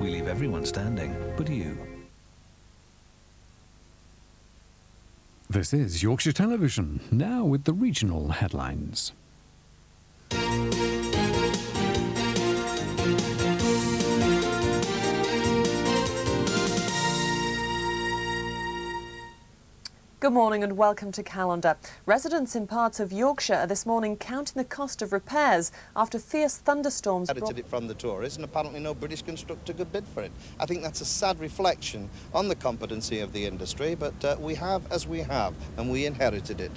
We leave everyone standing, but you. This is Yorkshire Television, now with the regional headlines. Good morning and welcome to Calendar. Residents in parts of Yorkshire are this morning counting the cost of repairs after fierce thunderstorms Inherited it from the tourists, and apparently no British constructor could bid for it. I think that's a sad reflection on the competency of the industry, but we have as we have, and we inherited it.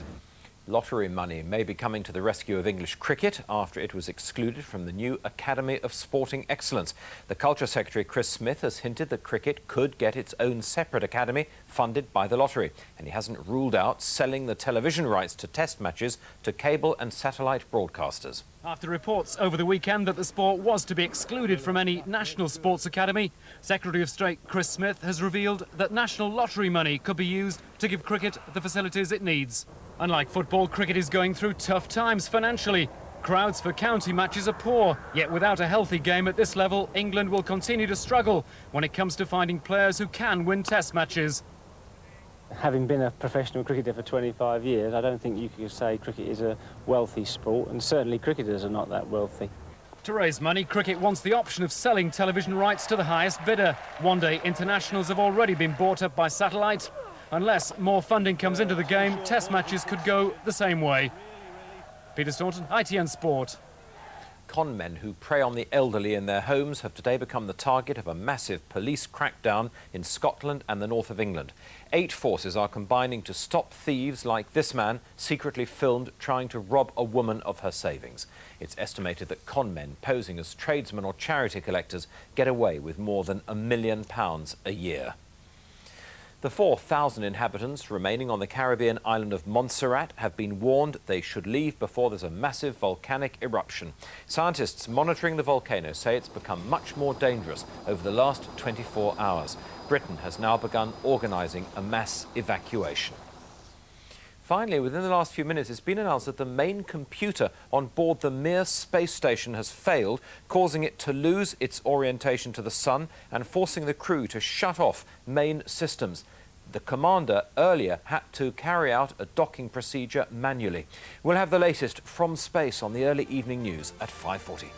Lottery money may be coming to the rescue of English cricket after it was excluded from the new Academy of Sporting Excellence. The Culture Secretary Chris Smith has hinted that cricket could get its own separate academy funded by the lottery, and he hasn't ruled out selling the television rights to test matches to cable and satellite broadcasters. After reports over the weekend that the sport was to be excluded from any national sports academy, Secretary of State Chris Smith has revealed that national lottery money could be used to give cricket the facilities it needs. Unlike football, cricket is going through tough times financially. Crowds for county matches are poor, yet without a healthy game at this level, England will continue to struggle when it comes to finding players who can win test matches. Having been a professional cricketer for 25 years, I don't think you could say cricket is a wealthy sport, and certainly cricketers are not that wealthy. To raise money, cricket wants the option of selling television rights to the highest bidder. One-day internationals have already been bought up by satellite. Unless more funding comes into the game, test matches could go the same way. Peter Staunton, ITN Sport. Con men who prey on the elderly in their homes have today become the target of a massive police crackdown in Scotland and the north of England. 8 forces are combining to stop thieves like this man secretly filmed trying to rob a woman of her savings. It's estimated that con men posing as tradesmen or charity collectors get away with more than £1 million a year. The 4,000 inhabitants remaining on the Caribbean island of Montserrat have been warned they should leave before there's a massive volcanic eruption. Scientists monitoring the volcano say it's become much more dangerous over the last 24 hours. Britain has now begun organising a mass evacuation. Finally, within the last few minutes, it's been announced that the main computer on board the Mir space station has failed, causing it to lose its orientation to the sun and forcing the crew to shut off main systems. The commander earlier had to carry out a docking procedure manually. We'll have the latest from space on the early evening news at 5:40.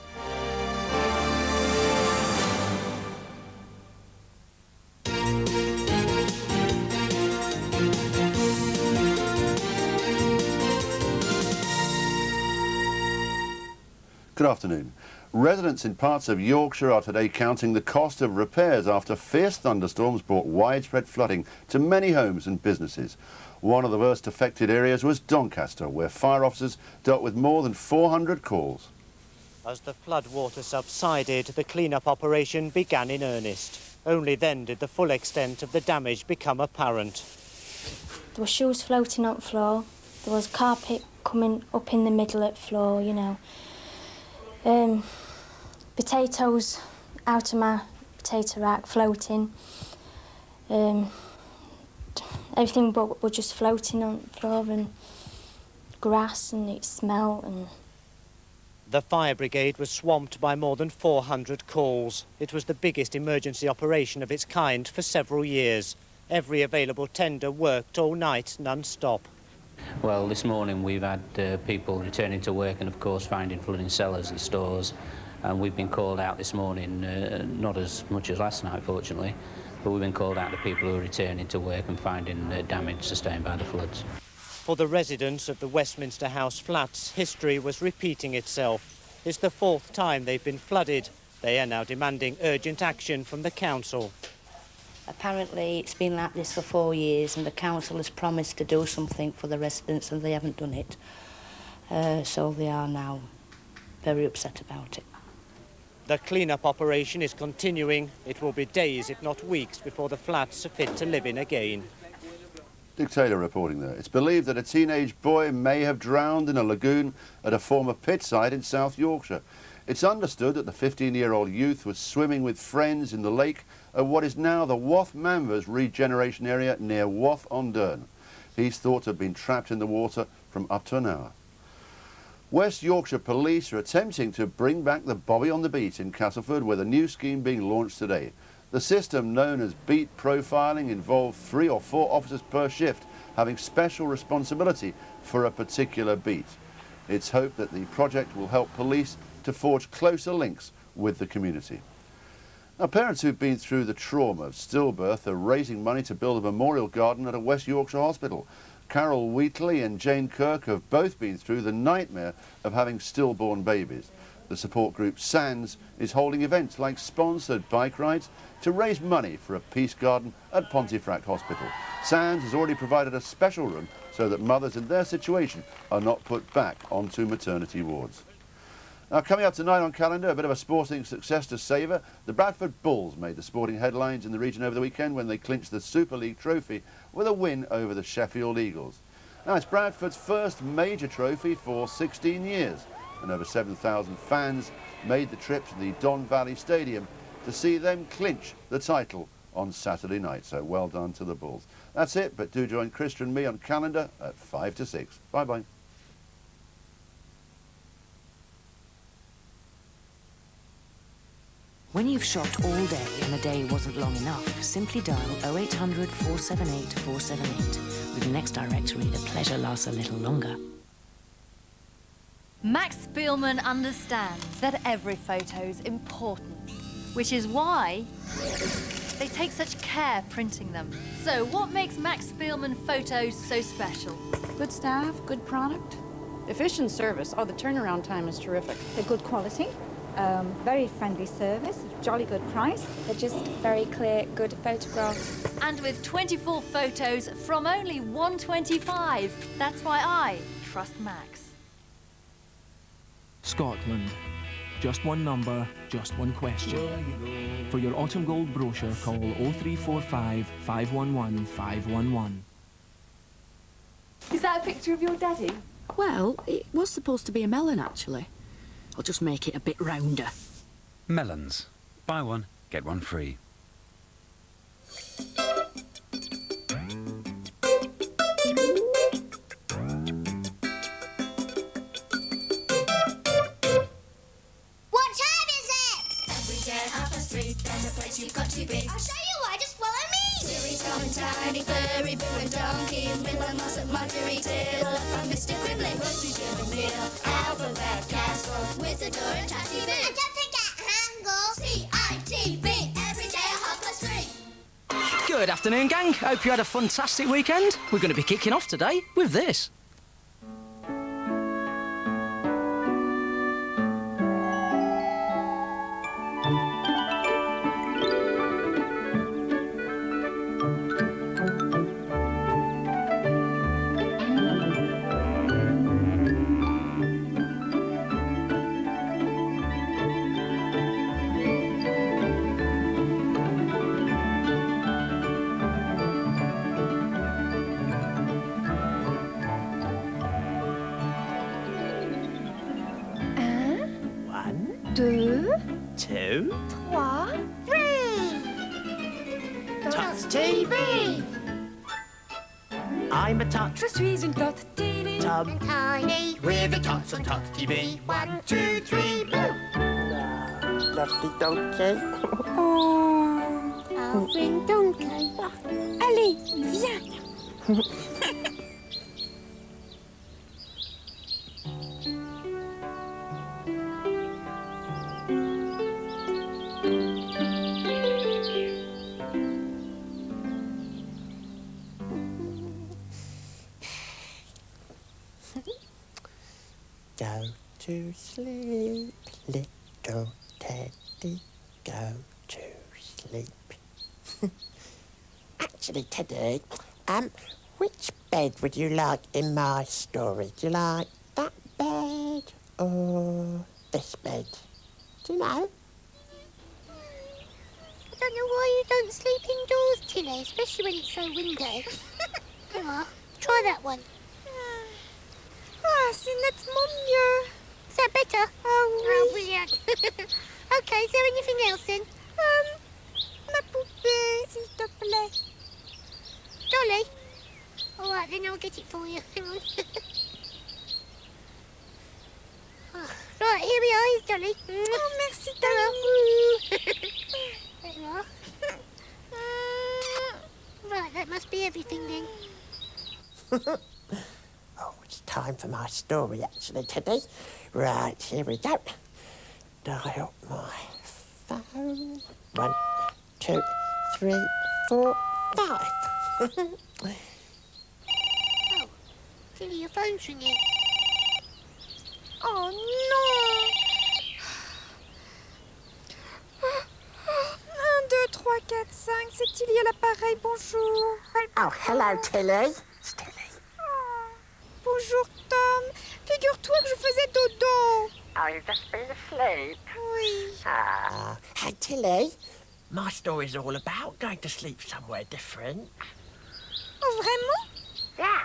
Good afternoon. Residents in parts of Yorkshire are today counting the cost of repairs after fierce thunderstorms brought widespread flooding to many homes and businesses. One of the worst affected areas was Doncaster, where fire officers dealt with more than 400 calls. As the floodwater subsided, the clean-up operation began in earnest. Only then did the full extent of the damage become apparent. There were shoes floating on the floor. There was carpet coming up in the middle of the floor, you know. Potatoes out of my potato rack floating. Everything but were just floating on the floor, and grass, and it smelled. And the fire brigade was swamped by more than 400 calls. It was the biggest emergency operation of its kind for several years. Every available tender worked all night non-stop. Well, this morning we've had people returning to work and, of course, finding flooding cellars and stores. And we've been called out this morning, not as much as last night, fortunately, but we've been called out to people who are returning to work and finding damage sustained by the floods. For the residents of the Westminster House flats, history was repeating itself. It's the 4th time they've been flooded. They are now demanding urgent action from the council. Apparently it's been like this for 4 years, and the council has promised to do something for the residents, and they haven't done it. So they are now very upset about it. The clean-up operation is continuing. It will be days, if not weeks, before the flats are fit to live in again. Dick Taylor reporting there. It's believed that a teenage boy may have drowned in a lagoon at a former pit site in South Yorkshire. It's understood that the 15-year-old youth was swimming with friends in the lake at what is now the Wath Manvers regeneration area near Wath on Dearne. He's thought to have been trapped in the water from up to an hour. West Yorkshire Police are attempting to bring back the Bobby on the Beat in Castleford with a new scheme being launched today. The system, known as beat profiling, involved 3 or 4 officers per shift having special responsibility for a particular beat. It's hoped that the project will help police to forge closer links with the community. Now, parents who've been through the trauma of stillbirth are raising money to build a memorial garden at a West Yorkshire hospital. Carol Wheatley and Jane Kirk have both been through the nightmare of having stillborn babies. The support group SANDS is holding events like sponsored bike rides to raise money for a peace garden at Pontefract Hospital. SANDS has already provided a special room so that mothers in their situation are not put back onto maternity wards. Now, coming up tonight on Calendar, a bit of a sporting success to savour. The Bradford Bulls made the sporting headlines in the region over the weekend when they clinched the Super League trophy with a win over the Sheffield Eagles. Now, it's Bradford's first major trophy for 16 years, and over 7,000 fans made the trip to the Don Valley Stadium to see them clinch the title on Saturday night. So well done to the Bulls. That's it, but do join Krista and me on Calendar at 5 to 6. Bye-bye. When you've shopped all day and the day wasn't long enough, simply dial 0800 478 478. With Next Directory, the pleasure lasts a little longer. Max Spielman understands that every photo's important, which is why they take such care printing them. So what makes Max Spielman photos so special? Good staff, good product, efficient service. Oh, the turnaround time is terrific. They're good quality, very friendly service, jolly good price. They're just very clear, good photographs. And with 24 photos from only 125. That's why I trust Max. Scotland. Just one number, just one question. For your autumn gold brochure, call 0345 511 511. Is that a picture of your daddy? Well, it was supposed to be a melon, actually. I'll just make it a bit rounder. Melons. Buy one, get one free. You've got to be. I'll show you why, just follow me! Silly Tom and Tiny, Furry, Boo and Donkey, Miller, Moss and Marjorie, Taylor, and Mr. Quibbling, Rosie, Jim and Neil, Alphabet Castle, with the door and Tatty Boo. And don't forget Hangle, CITV, every day at 3:30. Good afternoon, gang. Hope you had a fantastic weekend. We're going to be kicking off today with this. I'm a tot. Je suis une tot teeny. Tub. And tiny. With a tots and tot TV. 1, 2, 3, boo. Lovely donkey. Oh, our friend donkey. Allez, viens. Go to sleep, little Teddy, go to sleep. Actually, Teddy, which bed would you like in my story? Do you like that bed or this bed? Do you know? I don't know why you don't sleep indoors, Tilly, especially when it's so windy. There you are. Try that one. Oh, see, that's Mum. Is that better? Oh, brilliant. OK, is there anything else then? Ma poupée, s'il te plaît. Dolly? All right, then I'll get it for you. Hang on. Telly. Oh, merci, Tiny. There you are. Right, that must be everything then. Oh, it's time for my story, actually, Teddy. Right, here we go. Dial my phone. 1, 2, 3, 4, 5. Oh, Tilly, your phone's ringing. Oh non. 1, 2, 3, 4, 5. C'est Tilly à l'appareil, bonjour. Oh, hello, Tilly. It's Tilly. Bonjour, Tom. Figure-toi que je faisais dodo. Oh, you've just been asleep? Oui. Ah. Hey, Tilly. My story's all about going to sleep somewhere different. Oh, vraiment? Yeah.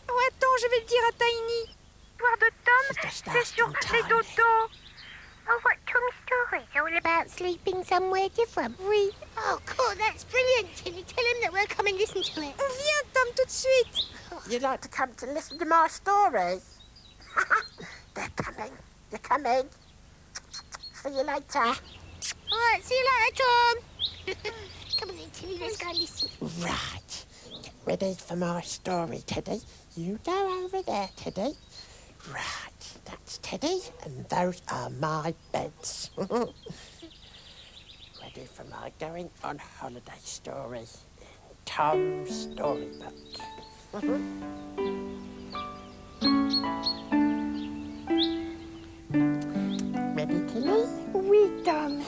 Oh, attends, je vais le dire à Tiny. L'histoire de Tom, c'est sur les dodos. Oh, what Tom's story's all about sleeping somewhere different? Oui. Oh, cool, that's brilliant, Tilly. Tell him that we'll come and listen to it. Viens, Tom, tout de suite. You'd like to come to listen to my story? They're coming. You're coming. See you later. All right, see you later, Tom. Come on then, Tilly, let's go and listen. Right. Get ready for my story, Teddy. You go over there, Teddy. Right, that's Teddy, and those are my beds. Ready for my going on holiday story in Tom's storybook. Ready, Tilly? Oui, Tom.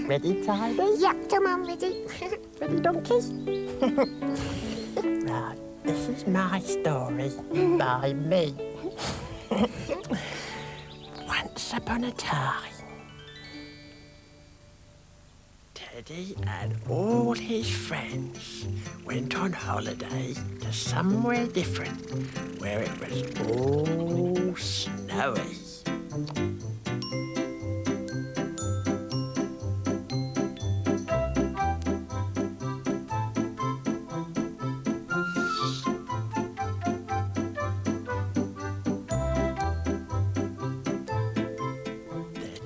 Ready, Tiny? Yeah, Tom, I'm ready. Ready, Donkey? Right, this is my story by me. Once upon a time, Teddy and all his friends went on holiday to somewhere different where it was all snowy.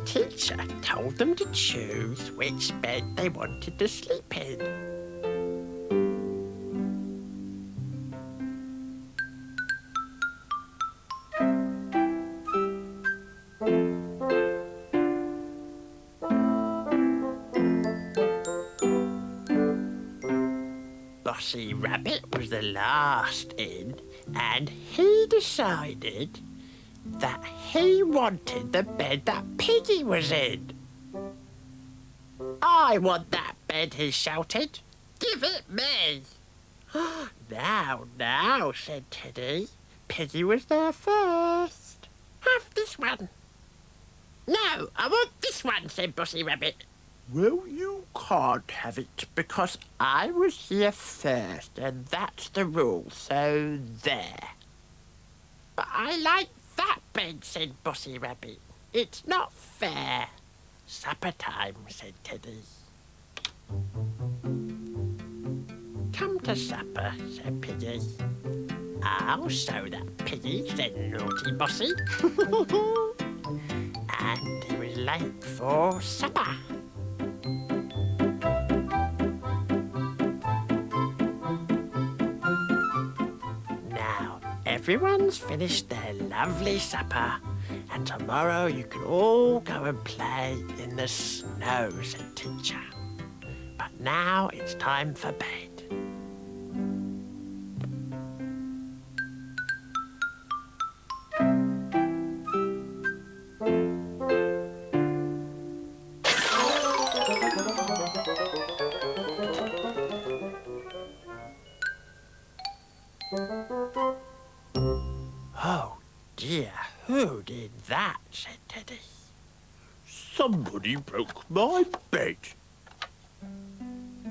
Teacher told them to choose which bed they wanted to sleep in. Bossy Rabbit was the last in, and he decided that he wanted the bed that Piggy was in. I want that bed, he shouted. Give it me. Now, said Teddy. Piggy was there first. Have this one. No, I want this one, said Bossy Rabbit. Well, you can't have it because I was here first, and that's the rule, so there. But I like that bed, said Bossy Rabbit. It's not fair. Supper time, said Teddy. Come to supper, said Piggy. I'll show that Piggy, said naughty Bossy. And he was late for supper. Now, everyone's finished their lovely supper, and tomorrow you can all go and play in the snow, said Teacher. But now it's time for bed. Oh dear, who did that? Said Teddy. Somebody broke my bed.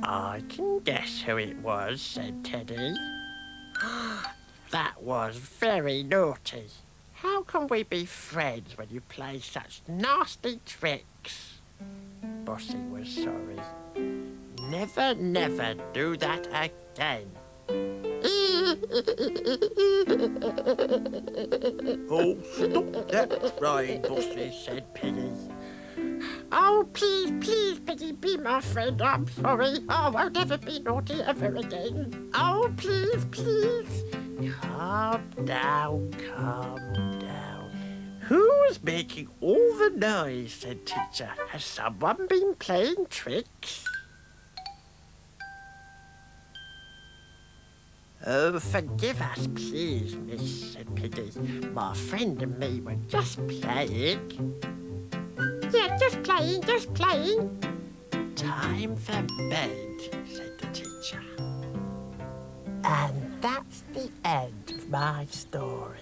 I can guess who it was, said Teddy. That was very naughty. How can we be friends when you play such nasty tricks? Bossy was sorry. Never, never do that again. Oh, stop that crying, Bossy, said Piggy. Oh, please, please, Piggy, be my friend. I'm sorry. I won't ever be naughty ever again. Oh, please, please. Calm down, calm down. Who's making all the noise, said Teacher. Has someone been playing tricks? Oh, forgive us, please, miss, said Piggy. My friend and me were just playing. Yeah, just playing, just playing. Time for bed, said the teacher. And that's the end of my story.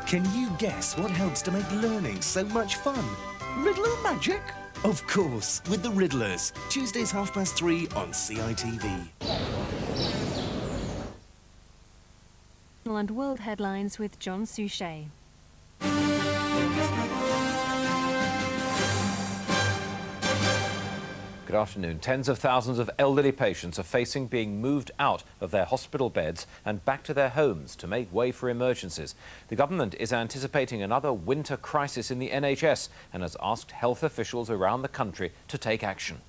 Can you guess what helps to make learning so much fun? Riddler magic? Of course, with the Riddlers. Tuesdays 3:30 on CITV. And world headlines with John Suchet. Good afternoon. Tens of thousands of elderly patients are facing being moved out of their hospital beds and back to their homes to make way for emergencies. The government is anticipating another winter crisis in the NHS and has asked health officials around the country to take action.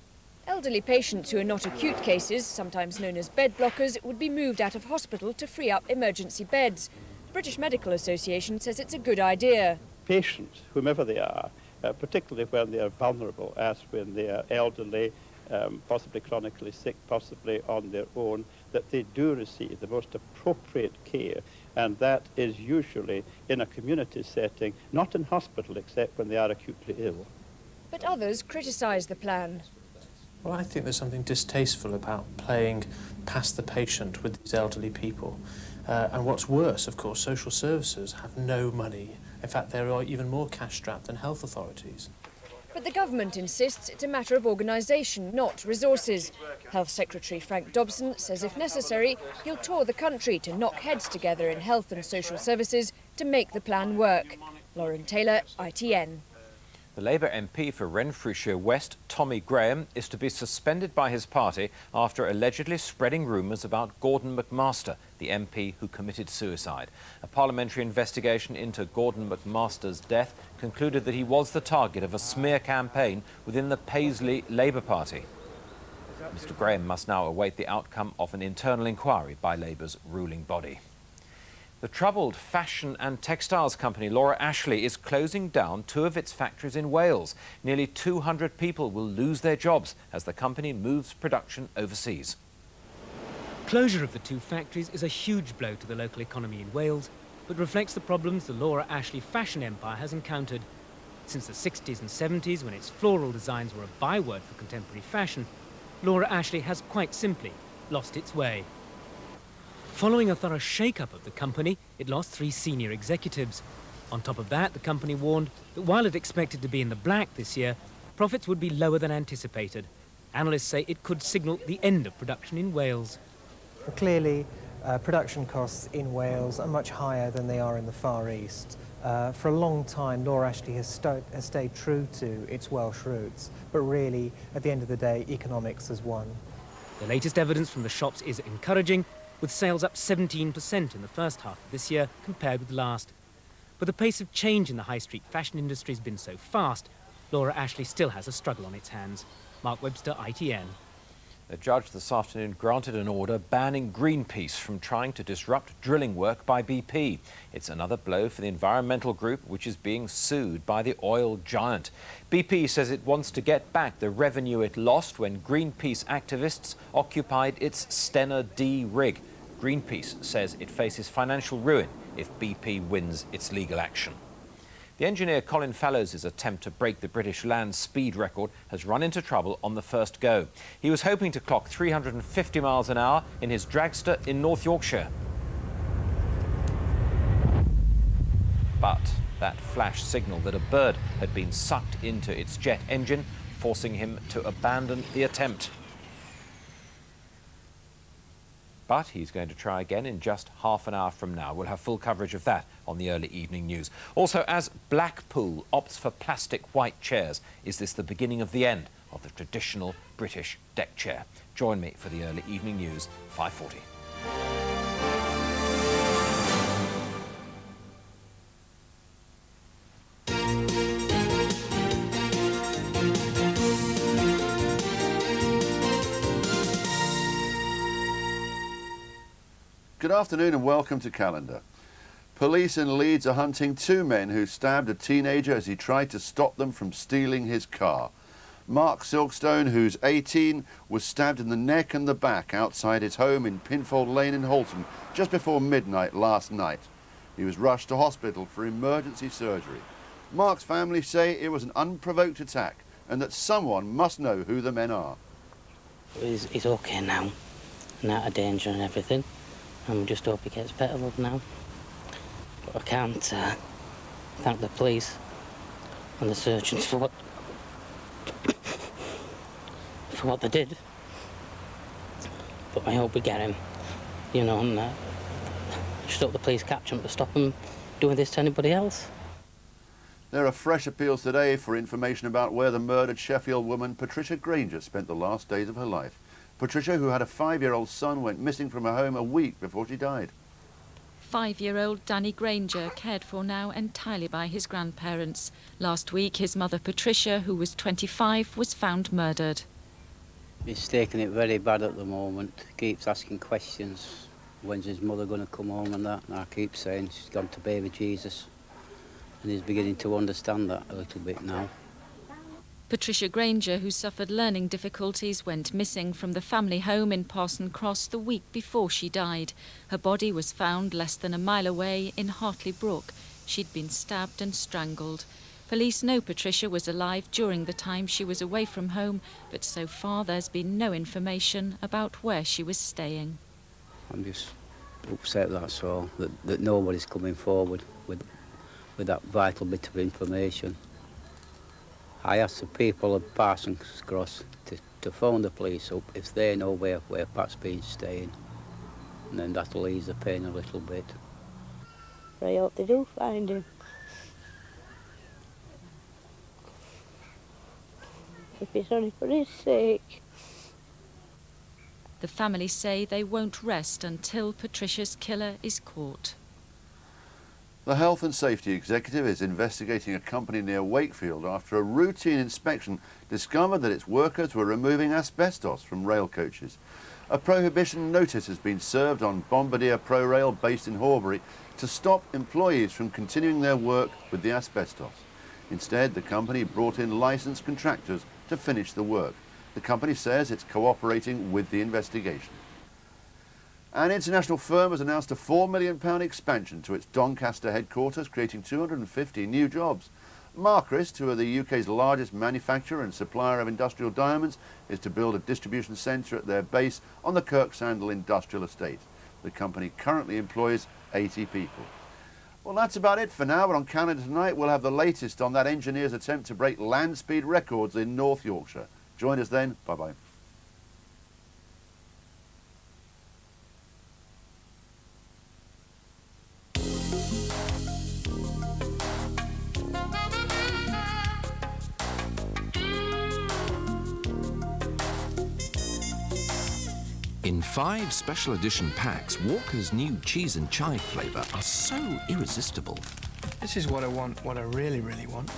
Elderly patients who are not acute cases, sometimes known as bed blockers, would be moved out of hospital to free up emergency beds. The British Medical Association says it's a good idea. Patients, whomever they are, particularly when they are vulnerable, as when they are elderly, possibly chronically sick, possibly on their own, that they do receive the most appropriate care, and that is usually in a community setting, not in hospital except when they are acutely ill. But others criticise the plan. Well, I think there's something distasteful about playing past the patient with these elderly people. And what's worse, of course, social services have no money. In fact, they are even more cash-strapped than health authorities. But the government insists it's a matter of organisation, not resources. Health Secretary Frank Dobson says if necessary, he'll tour the country to knock heads together in health and social services to make the plan work. Lauren Taylor, ITN. The Labour MP for Renfrewshire West, Tommy Graham, is to be suspended by his party after allegedly spreading rumours about Gordon McMaster, the MP who committed suicide. A parliamentary investigation into Gordon McMaster's death concluded that he was the target of a smear campaign within the Paisley Labour Party. Mr Graham must now await the outcome of an internal inquiry by Labour's ruling body. The troubled fashion and textiles company Laura Ashley is closing down 2 of its factories in Wales. Nearly 200 people will lose their jobs as the company moves production overseas. Closure of the 2 factories is a huge blow to the local economy in Wales, but reflects the problems the Laura Ashley fashion empire has encountered. Since the 60s and 70s, when its floral designs were a byword for contemporary fashion, Laura Ashley has quite simply lost its way. Following a thorough shake-up of the company, it lost 3 senior executives. On top of that, the company warned that while it expected to be in the black this year, profits would be lower than anticipated. Analysts say it could signal the end of production in Wales. Well, clearly, production costs in Wales are much higher than they are in the Far East. For a long time, Laura Ashley has stayed true to its Welsh roots, but really, at the end of the day, economics has won. The latest evidence from the shops is encouraging, with sales up 17% in the first half of this year compared with last. But the pace of change in the high street fashion industry has been so fast, Laura Ashley still has a struggle on its hands. Mark Webster, ITN. A judge this afternoon granted an order banning Greenpeace from trying to disrupt drilling work by BP. It's another blow for the environmental group, which is being sued by the oil giant. BP says it wants to get back the revenue it lost when Greenpeace activists occupied its Stena D rig. Greenpeace says it faces financial ruin if BP wins its legal action. The engineer Colin Fallows' attempt to break the British land speed record has run into trouble on the first go. He was hoping to clock 350 miles an hour in his dragster in North Yorkshire. But that flash signaled that a bird had been sucked into its jet engine, forcing him to abandon the attempt. But he's going to try again in just half an hour from now. We'll have full coverage of that on the early evening news. Also, as Blackpool opts for plastic white chairs, is this the beginning of the end of the traditional British deck chair? Join me for the early evening news, 5:40. Good afternoon and welcome to Calendar. Police in Leeds are hunting two men who stabbed a teenager as he tried to stop them from stealing his car. Mark Silkstone, who's 18, was stabbed in the neck and the back outside his home in Pinfold Lane in Halton just before midnight last night. He was rushed to hospital for emergency surgery. Mark's family say it was an unprovoked attack and that someone must know who the men are. He's okay now and out of danger and everything. And we just hope he gets better, love, now. But I can't thank the police and the surgeons for what they did. But I hope we get him, you know, and just hope the police catch him to stop him doing this to anybody else. There are fresh appeals today for information about where the murdered Sheffield woman Patricia Granger spent the last days of her life. Patricia, who had a 5-year-old son, went missing from her home a week before she died. 5-year-old Danny Granger, cared for now entirely by his grandparents. Last week, his mother Patricia, who was 25, was found murdered. He's taking it very bad at the moment. Keeps asking questions. When's his mother going to come home and that? And I keep saying she's gone to baby Jesus. And he's beginning to understand that a little bit now. Patricia Granger, who suffered learning difficulties, went missing from the family home in Parson Cross the week before she died. Her body was found less than a mile away in Hartley Brook. She'd been stabbed and strangled. Police know Patricia was alive during the time she was away from home, but so far there's been no information about where she was staying. I'm just upset, that's all, that nobody's coming forward with that vital bit of information. I asked the people of Parsons Cross to phone the police up if they know where Pat's been staying, and then that'll ease the pain a little bit. I hope they do find him. If it's only for his sake. The family say they won't rest until Patricia's killer is caught. The Health and Safety Executive is investigating a company near Wakefield after a routine inspection discovered that its workers were removing asbestos from rail coaches. A prohibition notice has been served on Bombardier ProRail based in Horbury to stop employees from continuing their work with the asbestos. Instead, the company brought in licensed contractors to finish the work. The company says it's cooperating with the investigation. An international firm has announced a £4 million expansion to its Doncaster headquarters, creating 250 new jobs. Marchrist, who are the UK's largest manufacturer and supplier of industrial diamonds, is to build a distribution centre at their base on the Kirksandall Industrial Estate. The company currently employs 80 people. Well, that's about it for now, but on Calendar tonight we'll have the latest on that engineer's attempt to break land speed records in North Yorkshire. Join us then. Bye-bye. In 5 special edition packs, Walker's new cheese and chive flavour are so irresistible. This is what I want, what I really, really want.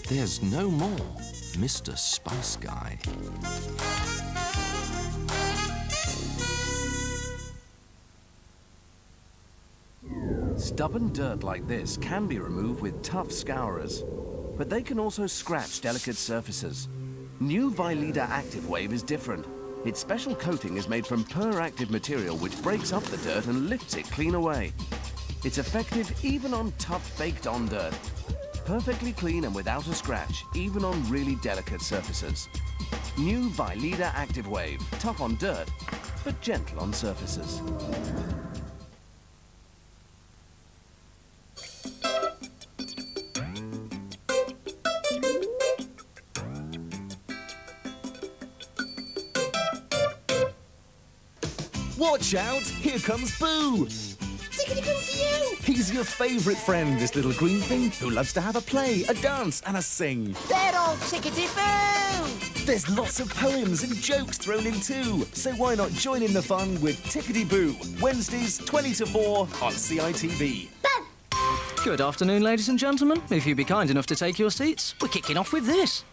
There's no more. Mr. Spice Guy. Stubborn dirt like this can be removed with tough scourers, but they can also scratch delicate surfaces. New Vileda Active Wave is different. Its special coating is made from per-active material which breaks up the dirt and lifts it clean away. It's effective even on tough baked-on dirt. Perfectly clean and without a scratch, even on really delicate surfaces. New Vileda Active Wave. Tough on dirt, but gentle on surfaces. Watch out! Here comes Boo! Tickety-boo to you! He's your favourite friend, this little green thing, who loves to have a play, a dance and a sing. They're all tickety-boo! There's lots of poems and jokes thrown in too, so why not join in the fun with Tickety-Boo, Wednesdays 20 to 4 on CITV. Good afternoon, ladies and gentlemen. If you'd be kind enough to take your seats, we're kicking off with this.